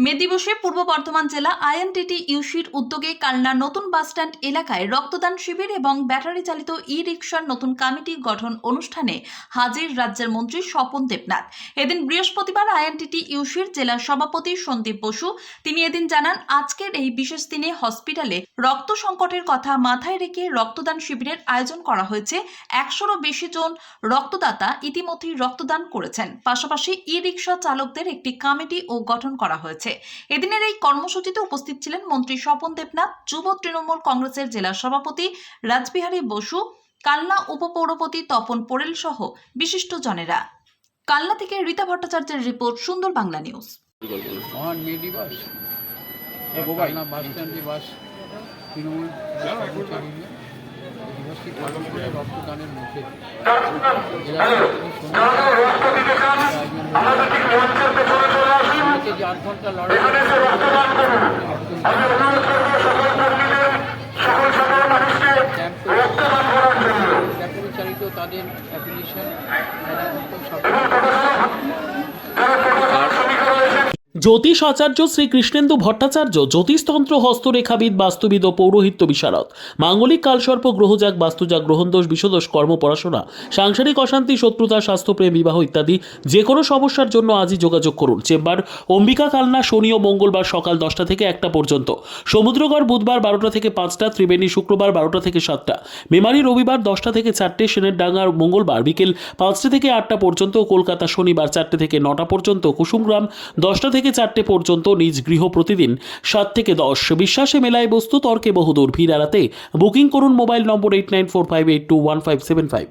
মে দিবসে পূর্ব বর্ধমান জেলা আইএনটিটি ইউসির উদ্যোগে কালনা নতুন বাসস্ট্যান্ড এলাকায় রক্তদান শিবির এবং ব্যাটারি চালিত ই রিকশার নতুন কমিটি গঠন অনুষ্ঠানে হাজির রাজ্যের মন্ত্রী স্বপন দেবনাথ। এদিন বৃহস্পতিবার আইএনটিটি ইউসির জেলা সভাপতি সন্দীপ বসু তিনি এদিন জানান, আজকের এই বিশেষ দিনে হসপিটালে রক্ত সংকটের কথা মাথায় রেখে রক্তদান শিবিরের আয়োজন করা হয়েছে। 100-রও বেশি জন রক্তদাতা ইতিমধ্যেই রক্তদান করেছেন। পাশাপাশি ই রিকশা চালকদের একটি কমিটি ও গঠন করা হয়েছে। এদিনের এই কর্মসূচিতে উপস্থিত ছিলেন মন্ত্রী স্বপন দেবনাথ, যুব তৃণমূল কংগ্রেসের জেলা সভাপতি রাজবিহারী বসু, কালনা উপপৌরপতি তপন পোড়েল সহ বিশিষ্ট জনেরা। কালনা থেকে রীতা ভট্টাচার্যের রিপোর্ট, সুন্দর বাংলা নিউজ। মহান মে দিবস কালনা বাস স্ট্যান্ডে বাস তৃণমূল কর্মচারী দিবসটি পালন করে রক্তদানের মধ্যে যে 8 ঘন্টা লড়াই পরিচালিত তাদের অ্যাপ্লিকেশন জ্যোতিষ আচার্য শ্রী কৃষ্ণেন্দু ভট্টাচার্য জ্যোতিষতন্ত্র, হস্তরেখাবিদ, বাস্তুবিদ ও পৌরোহিত্য বিশারদ। মাঙ্গলিক কালসর্প, গ্রহজাগ, বাস্তুজাগ, গ্রহণদোষ, বিষদোষ, কর্ম, পড়াশোনা, সাংসারিক অশান্তি, শত্রুতা, স্বাস্থ্যপ্রেম, বিবাহ ইত্যাদি যে কোনো সমস্যার জন্য আজই যোগাযোগ করুন। চেম্বার অম্বিকা, কালনা, শনি ও মঙ্গলবার সকাল 10টা থেকে 1টা পর্যন্ত, সমুদ্রগড় বুধবার 12টা থেকে 5টা, ত্রিবেণী শুক্রবার 12টা থেকে 7টা, মেমারি রবিবার 10টা থেকে 4টে, সেনের ডাঙ্গার মঙ্গলবার বিকেল 5টে থেকে 8টা পর্যন্ত, কলকাতা শনিবার 4টে থেকে 9টা পর্যন্ত, কুসুমগ্রাম 10টা থেকে 4টে পর্যন্ত, নিজ গৃহ প্রতিদিন 7 থেকে 10। বিশ্বাসে মেলায় বস্তু, তর্কে বহুদূর। ভিড় এড়াতে বুকিং করুন মোবাইল নম্বর 8945821575।